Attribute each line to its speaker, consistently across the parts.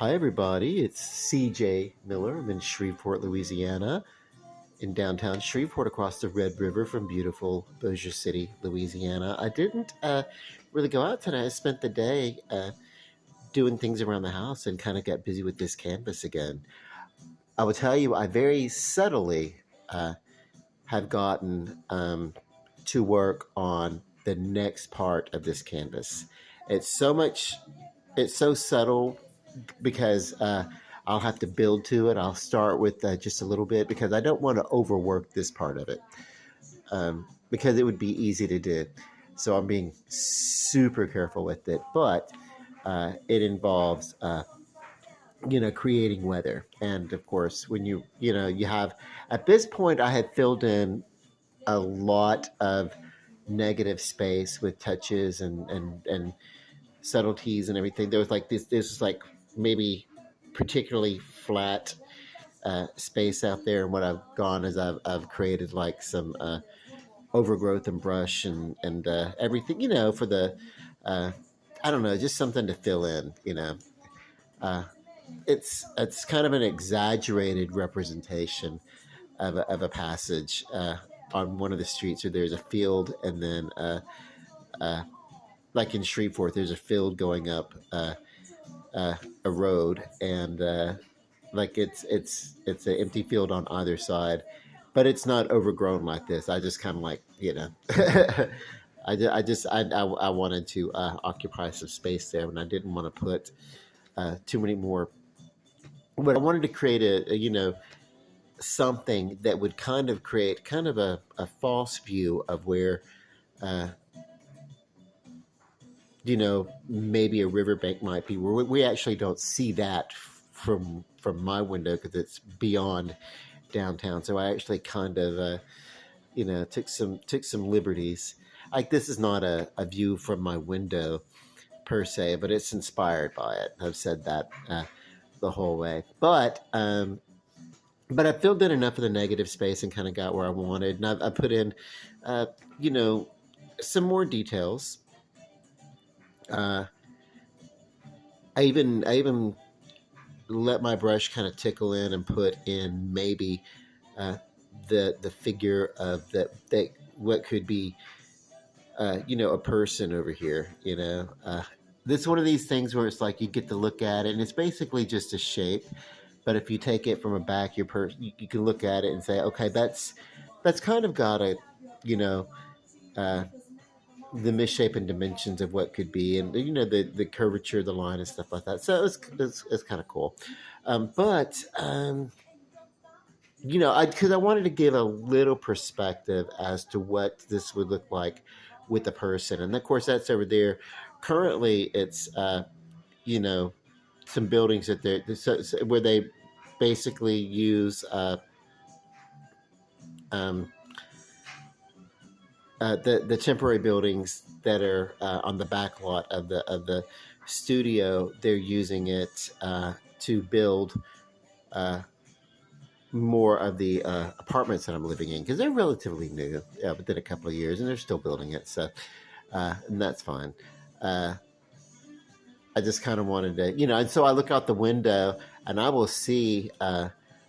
Speaker 1: Hi, everybody. It's CJ Miller. I'm in Shreveport, Louisiana, in downtown Shreveport, across the Red River from beautiful Bossier City, Louisiana. I didn't really go out today. I spent the day doing things around the house and kind of got busy with this canvas again. I will tell you, I very subtly uh, have gotten to work on the next part of this canvas. It's so much, it's so subtle because I'll have to build to it. I'll start with just a little bit because I don't want to overwork this part of it because it would be easy to do. So I'm being super careful with it, but it involves creating weather, and of course when you have at this point I had filled in a lot of negative space with touches and subtleties and everything. There was like this was like maybe particularly flat space out there, and what I've gone is I've created like some overgrowth and brush and everything, for the uh, I don't know, just something to fill in. uh, it's kind of an exaggerated representation of a passage on one of the streets where there's a field, and then uh, like in Shreveport, there's a field going up a road, and like it's an empty field on either side, but it's not overgrown like this. I just kind of like I wanted to occupy some space there, and I didn't want to put too many more. But I wanted to create a something that would kind of create kind of a false view of where uh, maybe a riverbank might be, where we actually don't see that from my window because it's beyond downtown. So I actually kind of took some liberties. Like, this is not a view from my window per se, but it's inspired by it. I've said that the whole way, but I filled in enough of the negative space and kind of got where I wanted, and I put in uh, you know some more details. uh, I even let my brush kind of tickle in and put in maybe uh, the figure of that what could be a person over here. This is one of these things where it's like you get to look at it and it's basically just a shape, but if you take it from a back, you can look at it and say, okay, that's kind of got a you know uh, the misshapen dimensions of what could be, and the curvature of the line and stuff like that. So it's kind of cool. But because I wanted to give a little perspective as to what this would look like with a person, and of course that's over there. Currently, it's you know some buildings that where they basically use um, the temporary buildings that are on the back lot of the studio. They're using it to build uh, more of the apartments that I'm living in, because they're relatively new, within a couple of years, and they're still building it. So and that's fine. Uh, I just kind of wanted to, and so I look out the window and I will see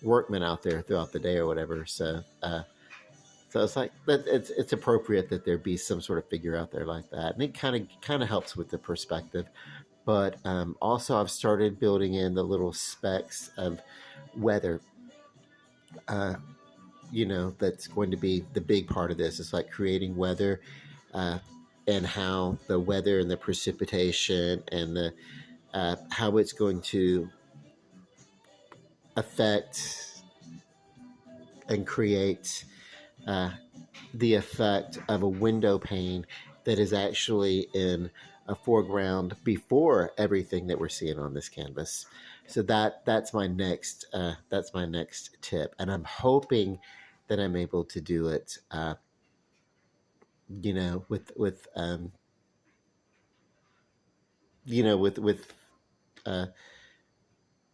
Speaker 1: workmen out there throughout the day or whatever. So it's like that. It's appropriate that there be some sort of figure out there like that, and it kind of helps with the perspective. But also, I've started building in the little specks of weather. Uh, that's going to be the big part of this. It's like creating weather, uh, and how the weather and the precipitation and the how it's going to affect and create uh, the effect of a window pane that is actually in a foreground before everything that we're seeing on this canvas. So that's my next tip, and I'm hoping that I'm able to do it. With uh,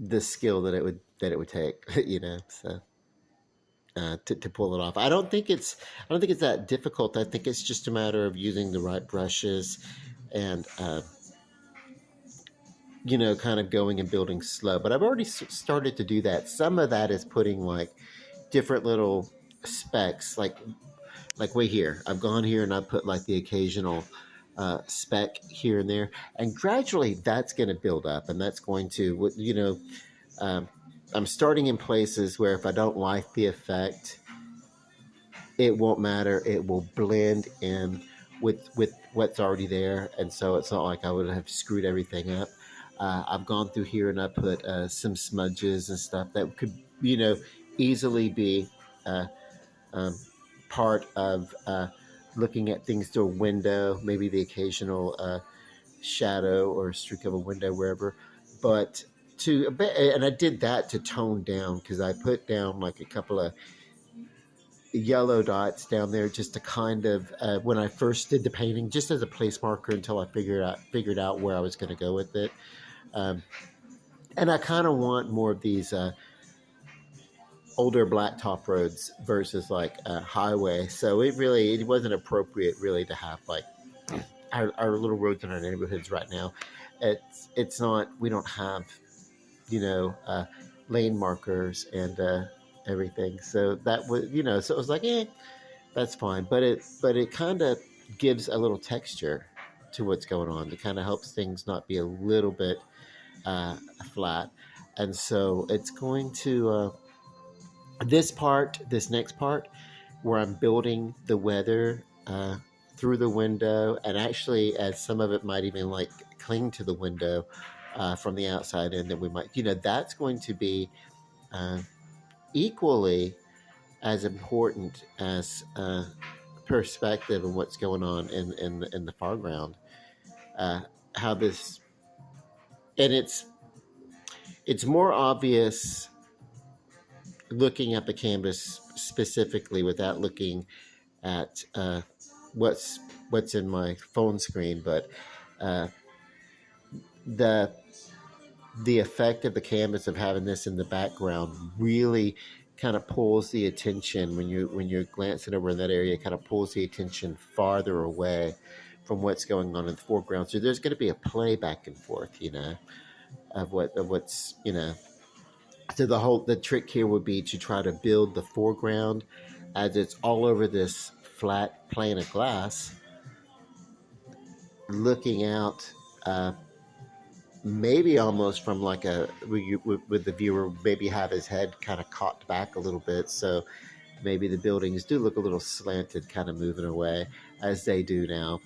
Speaker 1: the skill that it would take. So to pull it off. I don't think it's that difficult. I think it's just a matter of using the right brushes and kind of going and building slow. But I've already started to do that. Some of that is putting like different little specks, like way here. I've gone here and I put like the occasional speck here and there, and gradually that's going to build up, and that's going to, um, I'm starting in places where if I don't like the effect, it won't matter. It will blend in with what's already there, and so it's not like I would have screwed everything up. I've gone through here and I put some smudges and stuff that could, you know, easily be uh, um, part of looking at things through a window, maybe the occasional shadow or streak of a window wherever. But and I did that to tone down because I put down like a couple of yellow dots down there just to kind of when I first did the painting, just as a place marker until I figured out where I was going to go with it. Um, and I kind of want more of these older blacktop roads versus like a highway. So it wasn't appropriate really to have like our little roads in our neighborhoods right now. It's not, we don't have, you know, lane markers and everything. So that was, so it was like, that's fine. But it kind of gives a little texture to what's going on. It kind of helps things not be a little bit flat. And so it's going to, this next part where I'm building the weather through the window, and actually, as some of it might even like cling to the window from the outside in, that we might, that's going to be uh, equally as important as perspective and what's going on in the foreground. Uh, how this, and it's more obvious looking at the canvas specifically without looking at what's in my phone screen, but uh, the the effect of the canvas of having this in the background really kind of pulls the attention when you're glancing over in that area. Kind of pulls the attention farther away from what's going on in the foreground. So there's going to be a play back and forth, of what's. So the trick here would be to try to build the foreground as it's all over this flat plane of glass, looking out, maybe almost from like with the viewer maybe have his head kind of cocked back a little bit, so maybe the buildings do look a little slanted, kind of moving away as they do now.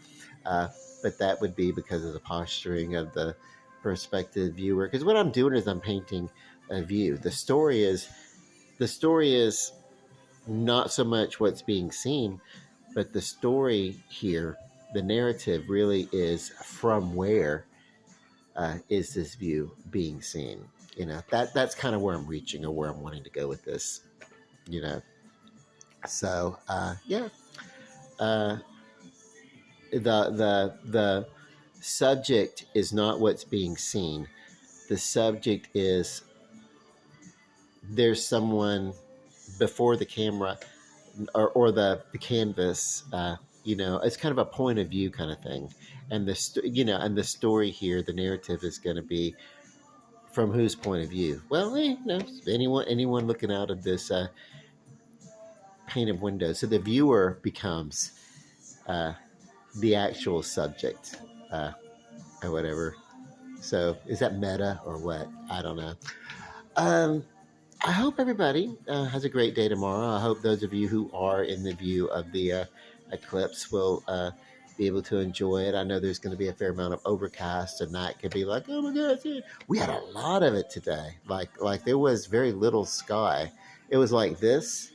Speaker 1: Uh, but that would be because of the posturing of the perspective viewer. Because what I'm doing is I'm painting a view. The story is not so much what's being seen, but the story here, the narrative really is from where is this view being seen. That's kind of where I'm reaching or where I'm wanting to go with this. You know, so yeah, uh, the subject is not what's being seen. The subject is there's someone before the camera or the canvas. It's kind of a point of view kind of thing, and the story here, the narrative is going to be from whose point of view. Well, anyone looking out of this painted window. So the viewer becomes uh, the actual subject, or whatever. So is that meta or what? I don't know. Um, I hope everybody has a great day tomorrow. I hope those of you who are in the view of the eclipse will be able to enjoy it. I know there's going to be a fair amount of overcast, and that could be like, oh my God, we had a lot of it today. Like there was very little sky. It was like this.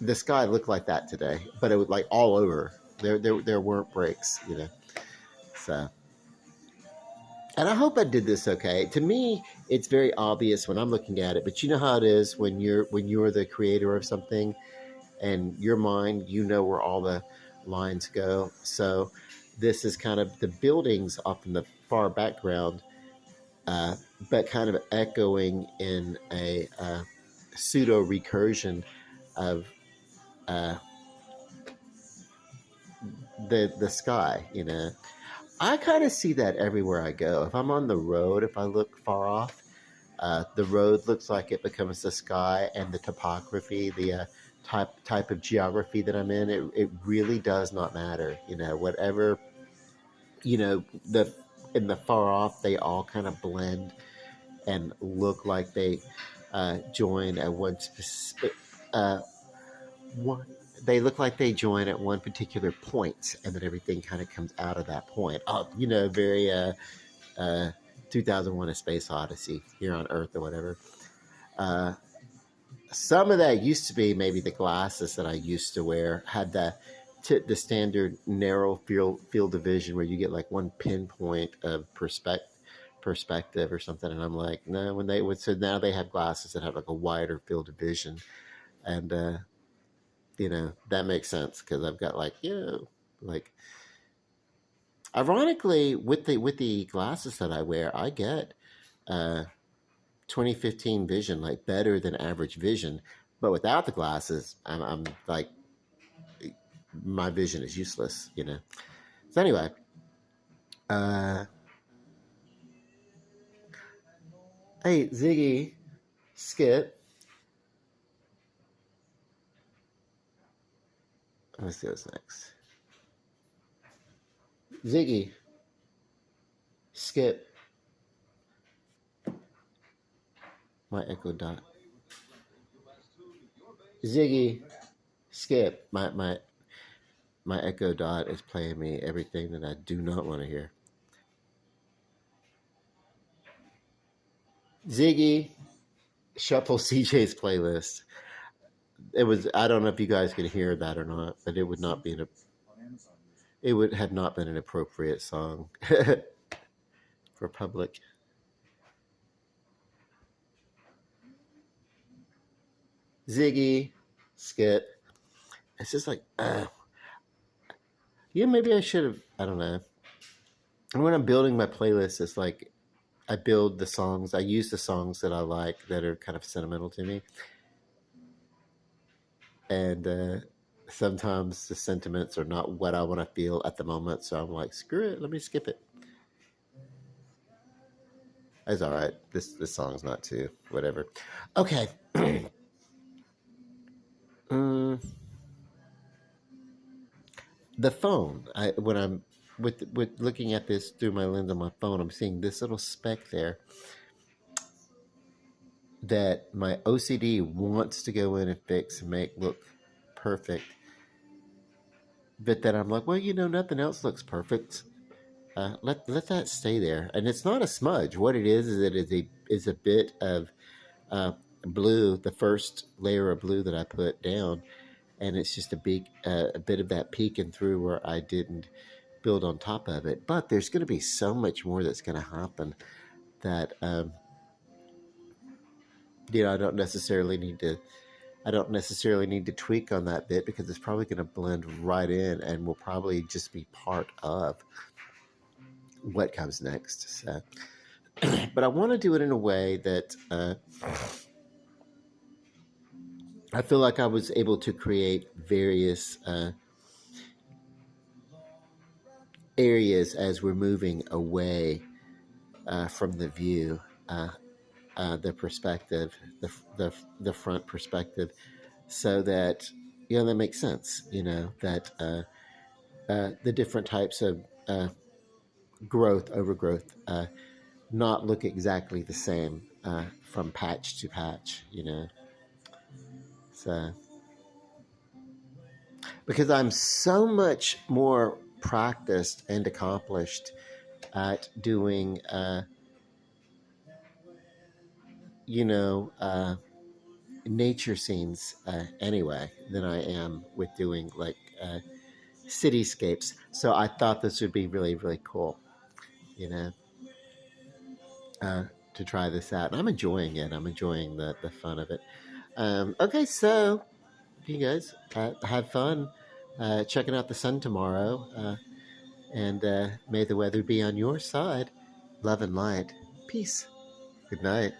Speaker 1: The sky looked like that today, but it was like all over. There weren't breaks. So. And I hope I did this okay. To me, it's very obvious when I'm looking at it, but you know how it is when you're the creator of something, and your mind, where all the lines go. So this is kind of the buildings off in the far background, but kind of echoing in a pseudo recursion of the sky. I kind of see that everywhere I go. If I'm on the road, if I look far off, the road looks like it becomes the sky, and the topography, the type of geography that I'm in, it really does not matter. Whatever, the in the far off, they all kind of blend and look like they join at uh, one. They look like they join at one particular point, and then everything kind of comes out of that point. Oh, very uh, 2001: A Space Odyssey, here on Earth or whatever. Uh, some of that used to be maybe the glasses that I used to wear had the standard narrow field of vision where you get like one pinpoint of perspective or something, and I'm like, no. So now they have glasses that have like a wider field of vision, and that makes sense because I've got like ironically with the glasses that I wear, I get uh 2015 vision, like better than average vision, but without the glasses, I'm like, my vision is useless. So anyway, uh hey Ziggy, Skip, let's see what's next. Ziggy, Skip, my Echo Dot. Ziggy, Skip, my Echo Dot is playing me everything that I do not want to hear. Ziggy, shuffle CJ's playlist. I don't know if you guys could hear that or not, but it would not be it would have not been an appropriate song for public. Ziggy, Skip. It's just like, maybe I should have. I don't know. And when I'm building my playlist, it's like I build the songs. I use the songs that I like that are kind of sentimental to me, and sometimes the sentiments are not what I want to feel at the moment. So I'm like, screw it. Let me skip it. It's all right. This song's not too whatever. Okay. The phone. When I'm with looking at this through my lens on my phone, I'm seeing this little speck there that my OCD wants to go in and fix and make look perfect. But then I'm like, well, nothing else looks perfect. Let that stay there. And it's not a smudge. What it is it is a bit of blue, the first layer of blue that I put down, and it's just a bit of that peeking through where I didn't build on top of it. But there's going to be so much more that's going to happen that I don't necessarily need to tweak on that bit because it's probably going to blend right in and will probably just be part of what comes next. So, but I want to do it in a way that I feel like I was able to create various areas as we're moving away from the view, the perspective, the front perspective, so that that makes sense. That the different types of growth, overgrowth, not look exactly the same from patch to patch. So because I'm so much more practiced and accomplished at doing nature scenes anyway than I am with doing like cityscapes. So I thought this would be really, really cool, to try this out. And I'm enjoying it. I'm enjoying the fun of it. Okay, so you guys have fun checking out the sun tomorrow. And may the weather be on your side. Love and light. Peace. Good night.